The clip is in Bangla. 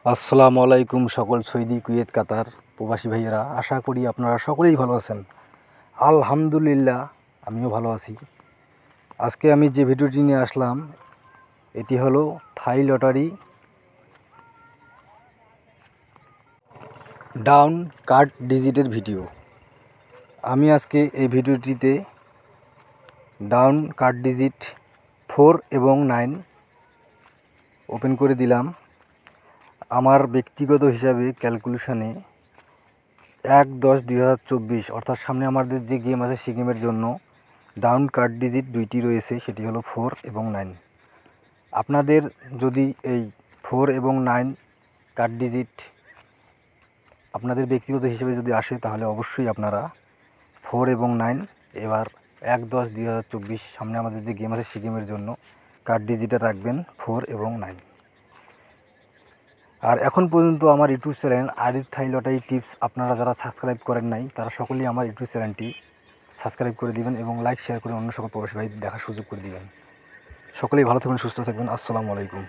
আসসালামু আলাইকুম সকল সৌদি, কুয়েত, কাতার প্রবাসী ভাইয়েরা, আশা করি আপনারা সকলেই ভালো আছেন। আলহামদুলিল্লাহ, আমিও ভালো আছি। আজকে আমি যে ভিডিওটি নিয়ে আসলাম এটি হলো থাই লটারি ডাউন কার্ড ডিজিটের ভিডিও। আমি আজকে এই ভিডিওটিতে ডাউন কার্ড ডিজিট 4 এবং 9 ওপেন করে দিলাম। আমার ব্যক্তিগত হিসাবে ক্যালকুলেশনে 1/10/2024 অর্থাৎ সামনে আমাদের যে গেম আছে সেই গেমের জন্য ডাউন কার্ড ডিজিট দুইটি রয়েছে, সেটি হলো 4 এবং 9। আপনাদের যদি এই 4 এবং 9 কার্ড ডিজিট আপনাদের ব্যক্তিগত হিসেবে যদি আসে তাহলে অবশ্যই আপনারা 4 এবং 9 এবার 1/10/2024 সামনে আমাদের যে গেম আছে সেই গেমের জন্য কার্ড ডিজিটে রাখবেন 4 এবং 9। আর এখন পর্যন্ত আমার ইউটিউব চ্যানেল আরিফ থাই লটারি টিপস আপনারা যারা সাবস্ক্রাইব করেন নাই তারা সকলেই আমার ইউটিউব চ্যানেলটি সাবস্ক্রাইব করে দিবেন এবং লাইক শেয়ার করে অন্য সকল প্রবাসী ভাই দেখার সুযোগ করে দিবেন। সকলেই ভালো থাকবেন, সুস্থ থাকবেন। আসসালামু আলাইকুম।